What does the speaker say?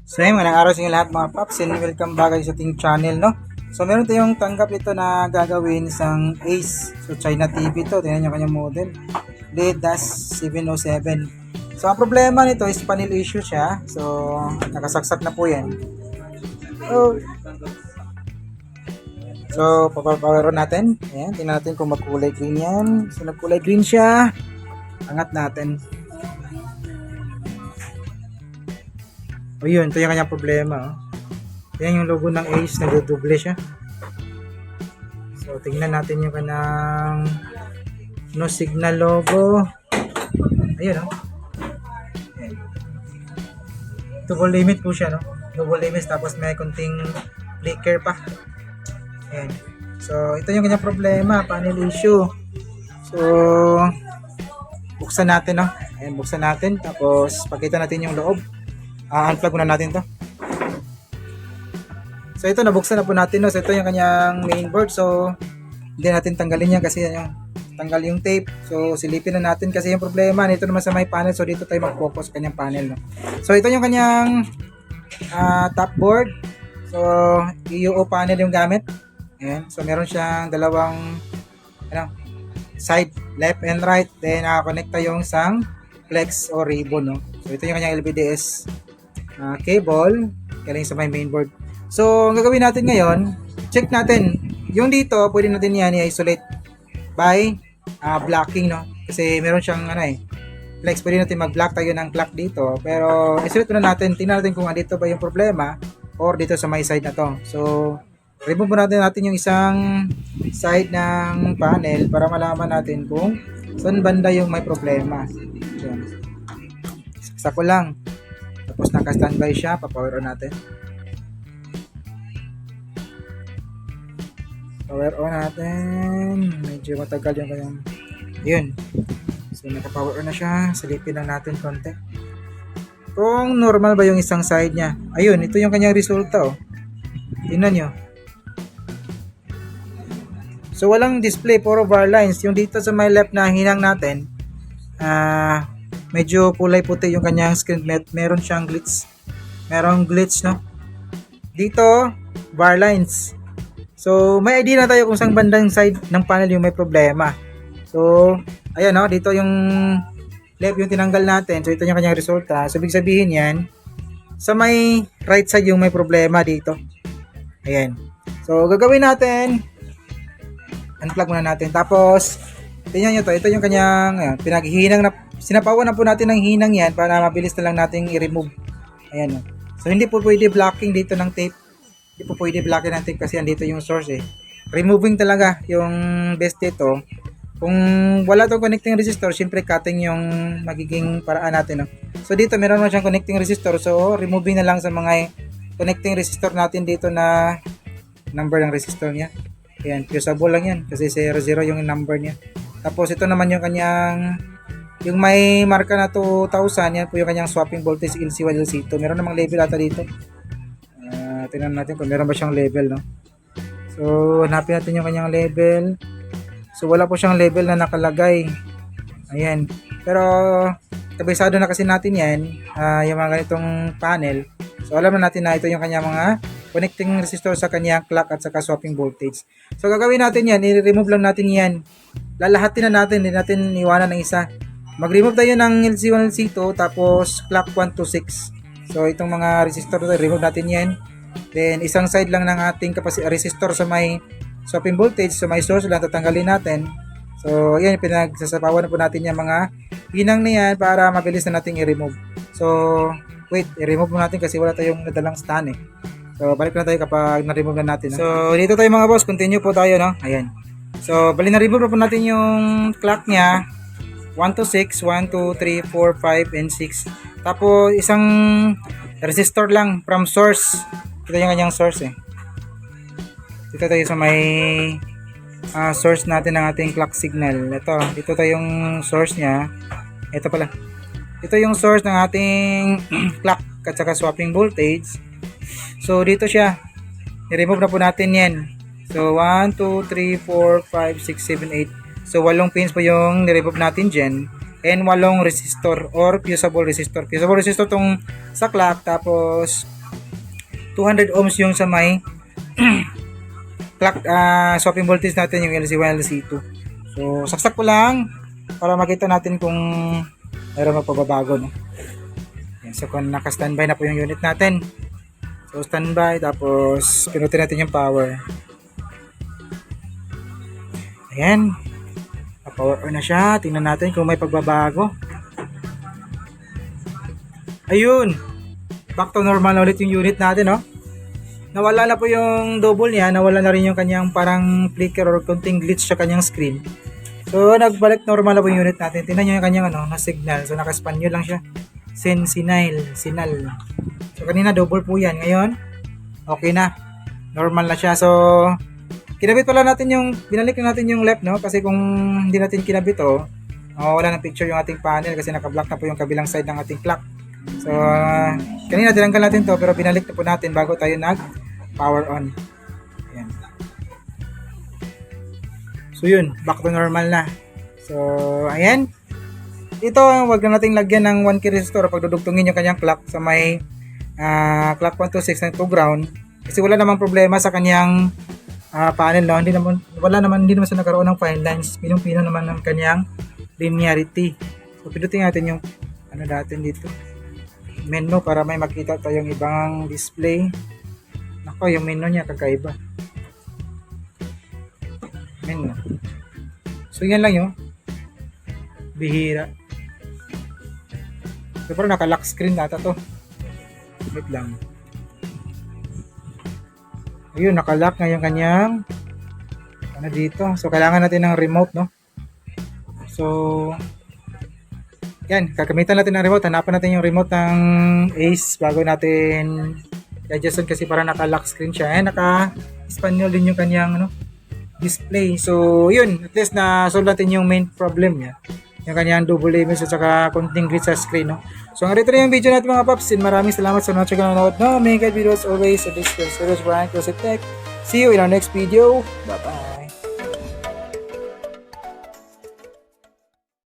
So yun, magandang araw sa inyo lahat mga paps and welcome back sa ating channel, no? So meron tayong tanggap ito na gagawin isang Ace. So China TV to, tingnan nyo kanyang model. LED-707. So ang problema nito is panel issue siya. So nakasaksak na po yan. So papapower natin. Ayan, tingnan natin kung magkulay green yan. So nagkulay green siya. Angat natin. O yun, ito yung kanyang problema. Yan yung logo ng Ace, nagduduble siya. So, tingnan natin yung kanang no signal logo. Ayun, no? Ayan. Double limit po siya, no? Double limit, tapos may kunting flicker pa. Ayan. So, ito yung kanyang problema, panel issue. So, buksan natin, no? Ayan, buksan natin, tapos pakita natin yung loob. Unplug muna natin to. So ito, nabuksan na po natin, no? So ito yung kanyang mainboard. So hindi natin tanggalin yan kasi yung tanggal yung tape. So silipin na natin kasi yung problema nito naman sa may panel. So dito tayo mag-focus sa kanyang panel, no? So ito yung kanyang top board. So EUO panel yung gamit. Ayan. So meron siyang dalawang side, left and right. Then nakakonekta yung isang flex or ribbon, no? So ito yung kanyang LVDS cable galing sa my mainboard. So, ang gagawin natin ngayon, check natin. Yung dito, pwede natin yan i-isolate by blocking, no? Kasi meron siyang flex. Pwede natin mag-block tayo ng clock dito. Pero, isolate muna natin. Tingnan natin kung dito ba yung problema or dito sa my side na to. So, remove muna natin yung isang side ng panel para malaman natin kung saan banda yung may problema. Yan. Saksak ko lang. Tapos naka-standby siya, pa-power on natin. Power on natin. Medyo matagal yung kanyang. Yun. So naka-power on na siya. Silipin lang natin konti. Kung normal ba yung isang side niya. Ayun, ito yung kanyang resulta, oh. Tingnan nyo. So walang display, puro bar lines. Yung dito sa may left na hinang natin, medyo kulay puti yung kanyang screen. Meron siyang glitch. Merong glitch, no? Dito, bar lines. So, may idea na tayo kung saan bandang side ng panel yung may problema. So, ayan, no? Dito yung left yung tinanggal natin. So, ito yung kanyang resulta. So, ibig sabihin yan, sa may right side yung may problema dito. Ayan. So, gagawin natin, unplug muna natin. Tapos, tingnan nyo to. Ito yung kanyang pinaghihinang na sinapawan na po natin ng hinang yan para mabilis na lang nating i-remove. Ayan. So, hindi po pwede blocking dito ng tape. Hindi po pwede blocking ng tape kasi andito yung source, eh. Removing talaga yung best dito. Kung wala itong connecting resistor, syempre cutting yung magiging paraan natin, no? So, dito meron naman siyang connecting resistor. So, removing na lang sa mga connecting resistor natin dito na number ng resistor niya. Ayan, fusible lang yan kasi 00 yung number niya. Tapos, ito naman yung kanyang yung may marka na 2,000, yan po yung kanyang swapping voltage LC1, LC2. Meron namang label ata dito. Tingnan natin kung meron ba siyang label, no? So, hanapin natin yung kanyang label. So, wala po siyang label na nakalagay. Ayan. Pero, kabisado na kasi natin yan, yung mga ganitong panel. So, alam na natin na ito yung kanyang mga connecting resistor sa kanyang clock at saka swapping voltage. So, gagawin natin yan, i-remove lang natin yan. Lalahatin na natin, hindi natin iwanan ng isa. Mag-remove tayo ng LC1, LC2, tapos clock 1 to 6. So, itong mga resistor, remove natin yan. Then, isang side lang ng ating resistor sa may swapping voltage, so may source lang, tatanggalin natin. So, yan, pinagsasapawan na po natin yung mga hinang na yan para mabilis na natin i-remove. So, wait, i-remove mo natin kasi wala tayong nadalang stand, eh. So, balik na tayo kapag na-remove na natin, no? So, dito tayo mga boss, continue po tayo, no? Ayan. So, bali na-remove na po natin yung clock niya. 1 to 6, 1, 2, 3, 4, 5, and 6. Tapos, isang resistor lang from source. Ito yung kanyang source, eh. Dito tayo sa may source natin ng ating clock signal. Dito tayo yung source niya. Ito pala. Ito yung source ng ating clock at saka swapping voltage. So, dito siya. I-remove na po natin yan. So, 1, 2, 3, 4, 5, 6, 7, 8. So, 8 pins po yung niremove natin dyan. And 8 resistor or fusible resistor. Fusible resistor tong sa clock. Tapos, 200 ohms yung sa may clock swapping voltage natin, yung LC1, LC2. So, saksak ko lang para makita natin kung mayroon magpababago, no? Yan, so, kung naka-standby na po yung unit natin. So, standby, tapos pinutin natin yung power. Ayan. Pa-power on na siya. Tingnan natin kung may pagbabago. Ayun. Back to normal na ulit yung unit natin, no? Nawala na po yung double niya, nawala na rin yung kanyang parang flicker or konting glitch sa kanyang screen. So, nagbalik normal na po yung unit natin. Tingnan nyo yung kanyang na signal. So, naka-Espanyol lang siya. Sinal. So, kanina double po yan. Ngayon, okay na. Normal na siya. So, kinabit pala natin binalik na natin yung left, no? Kasi kung hindi natin kinabit, wala ng picture yung ating panel kasi naka-block na po yung kabilang side ng ating clock. So, kanina tinanggal natin to pero binalik na po natin bago tayo nag-power on. Ayan. So, yun. Back to normal na. So, ayan. Ito, wag na nating lagyan ng 1K resistor pag dudugtungin yung kanyang clock sa may clock 126 na to ground. Kasi wala namang problema sa kanyang panel, no? Hindi naman sa nagkaroon ng fine lines. Pinong-pino naman ng kanyang linearity. So, pinutin natin yung natin dito. Menu para may makita tayong ibang display. Nako, yung menu niya kakaiba. Menu. So, yan lang yun. Bihira. So, parang naka-lock screen nata to. Wait lang. Ayun, naka-lock na yung kanyang dito. So, kailangan natin ng remote, no? So, yan, kakamitan natin ng remote. Hanapan natin yung remote ng Ace bago natin i-adjust kasi para naka-lock screen siya. Naka-Espanyol din yung kanyang display. So, yun. At least na-solve natin yung main problem niya. Yung kanyang double image at saka konting glitch sa screen, no? So, hanggang rito na yung video natin mga paps. Maraming salamat sa mga nanonood. May guide videos always. So, this is Brian Closet Tech. See you in our next video. Bye-bye.